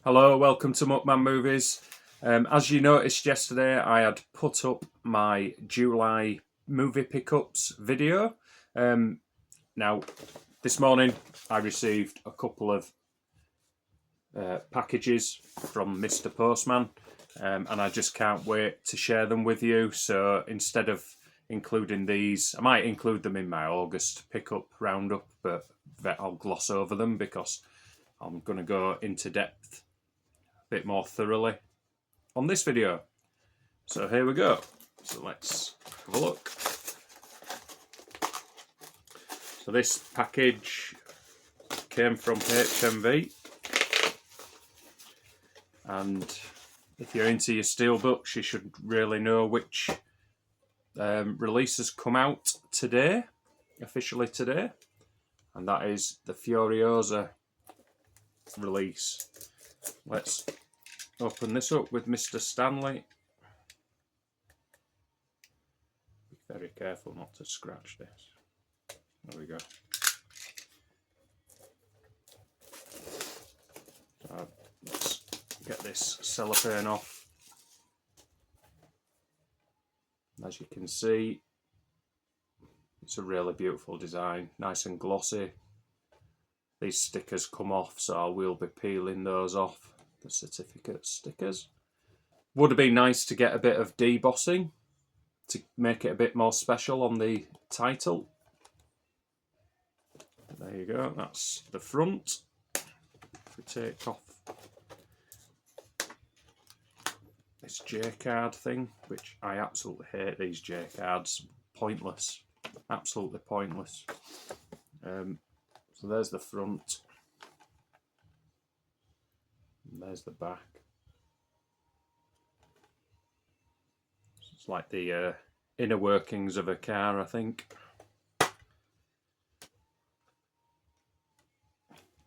Hello, welcome to Muckman Movies. As you noticed yesterday, I had put up my July movie pickups video. Now, this morning I received a couple of packages from Mr. Postman, and I just can't wait to share them with you. So instead of including these, I might include them in my August pickup roundup, but I'll gloss over them because I'm going to go into depth bit more thoroughly on this video. So here we go. So let's have a look. So this package came from HMV, and if you're into your steelbooks, you should really know which release has come out today, officially today, and that is the Furiosa release. Let's open this up with Mr. Stanley. Be very careful not to scratch this. There we go. So let's get this cellophane off. As you can see, it's a really beautiful design, nice and glossy. These stickers come off, so I will be peeling those off, the certificate stickers. Would have been nice to get a bit of debossing to make it a bit more special on the title. There you go, that's the front. If we take off this J-card thing, which I absolutely hate these J-cards, pointless, absolutely pointless. So there's the front, and there's the back. It's like the inner workings of a car, I think.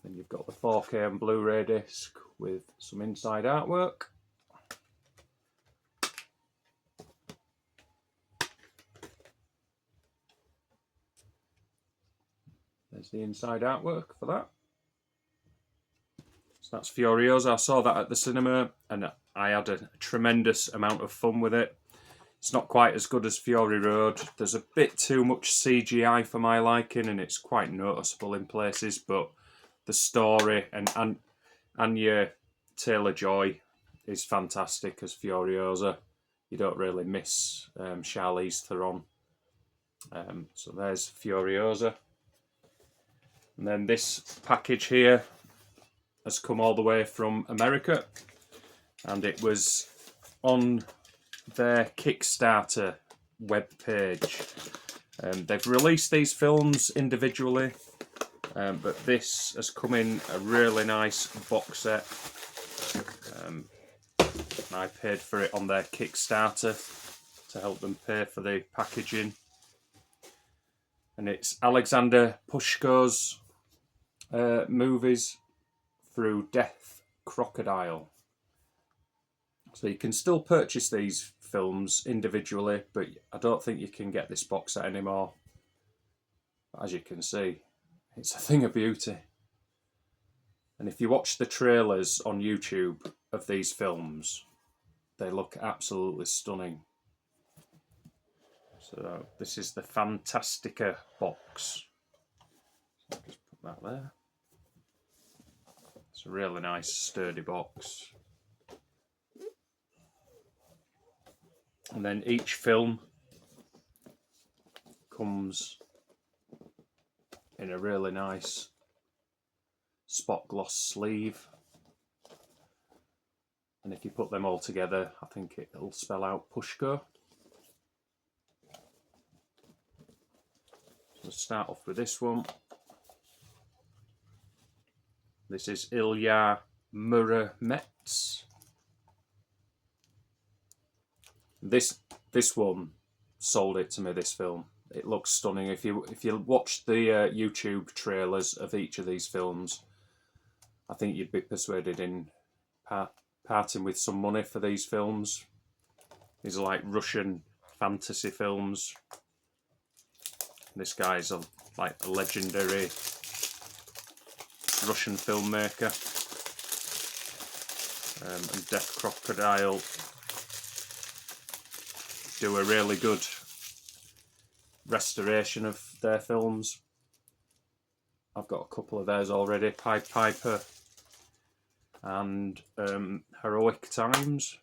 Then you've got the 4K and Blu-ray disc with some inside artwork. There's the inside artwork for that. So that's Furiosa. I saw that at the cinema and I had a tremendous amount of fun with it. It's not quite as good as Fury Road. There's a bit too much CGI for my liking and it's quite noticeable in places, but the story and Anya Taylor-Joy is fantastic as Furiosa. You don't really miss Charlize Theron. So there's Furiosa. And then this package here has come all the way from America, and it was on their Kickstarter webpage. They've released these films individually, but this has come in a really nice box set. I paid for it on their Kickstarter to help them pay for the packaging. And it's Alexander Pushko's movies through Death Crocodile. So you can still purchase these films individually, but I don't think you can get this box set anymore. As you can see, it's a thing of beauty. And if you watch the trailers on YouTube of these films, they look absolutely stunning. So this is the Fantastica box. So I'll just put that there. It's a really nice sturdy box. And then each film comes in a really nice spot gloss sleeve. And if you put them all together, I think it'll spell out Pushko. Let's start off with this one. This is Ilya Muromets. This one sold it to me, this film. It looks stunning. If you watch the YouTube trailers of each of these films, I think you'd be persuaded in parting with some money for these films. These are like Russian fantasy films. This guy's like a legendary Russian filmmaker. and Death Crocodile do a really good restoration of their films. I've got a couple of theirs already, Pied Piper and Heroic Times.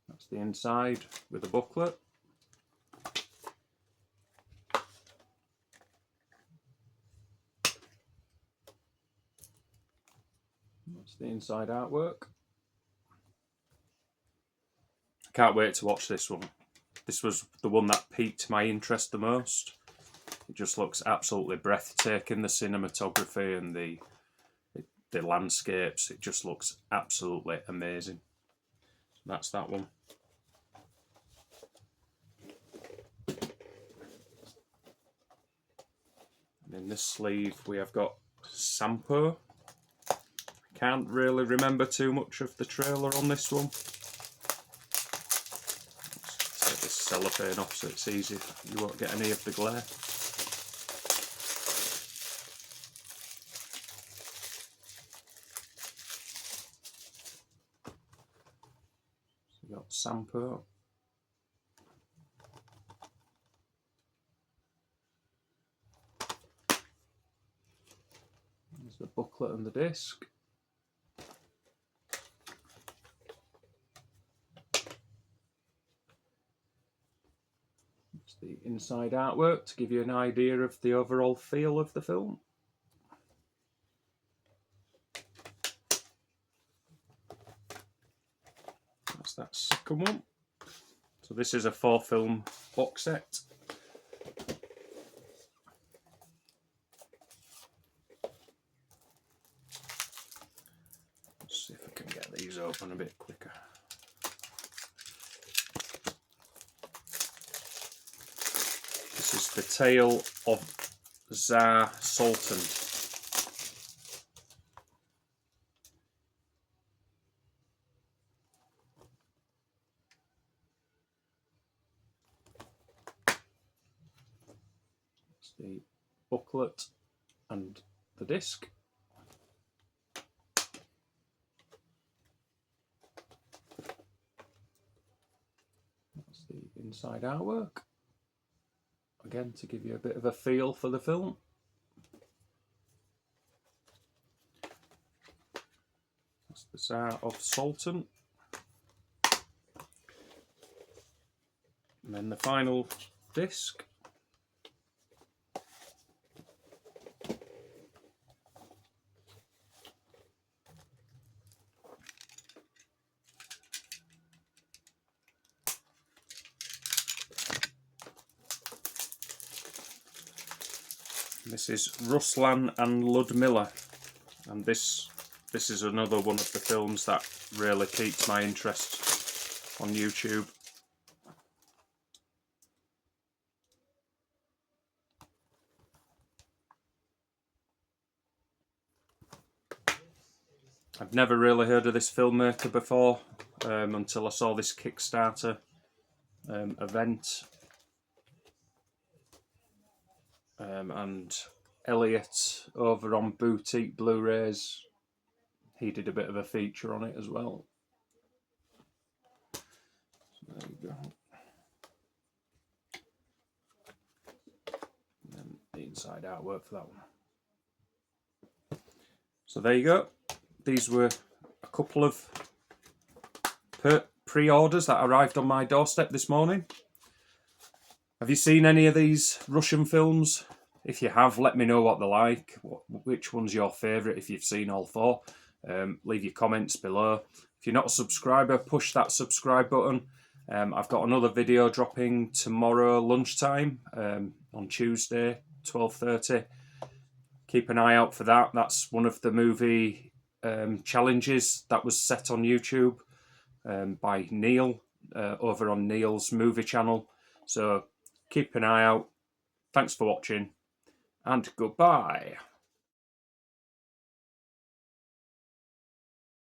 That's the inside with a booklet. That's the inside artwork. I can't wait to watch this one. This was the one that piqued my interest the most. It just looks absolutely breathtaking, the cinematography and the landscapes. It just looks absolutely amazing. That's that one. And in this sleeve we have got Sampo. Can't really remember too much of the trailer on this one. Let's take this cellophane off so it's easy. You won't get any of the glare. So we've got Sampo. There's the booklet and the disc. The inside artwork to give you an idea of the overall feel of the film. That's that second one. So this is a 4-film box set. Let's see if I can get these open a bit quicker. This is the Tale of Tsar Sultan. It's the booklet and the disc. That's the inside artwork. Again, to give you a bit of a feel for the film. That's the Tsar of Sultan. And then the final disc. This is Ruslan and Ludmilla, and this is another one of the films that really piqued my interest on YouTube. I've never really heard of this filmmaker before until I saw this Kickstarter event. And Elliot over on Boutique Blu-Rays, he did a bit of a feature on it as well. So there you go. And then the inside artwork for that one. So there you go. These were a couple of pre-orders that arrived on my doorstep this morning. Have you seen any of these Russian films? If you have, let me know what they're like. Which one's your favourite if you've seen all 4? Leave your comments below. If you're not a subscriber, push that subscribe button. I've got another video dropping tomorrow lunchtime on Tuesday, 12:30. Keep an eye out for that. That's one of the movie challenges that was set on YouTube by Neil over on Neil's movie channel. So keep an eye out. Thanks for watching, and goodbye.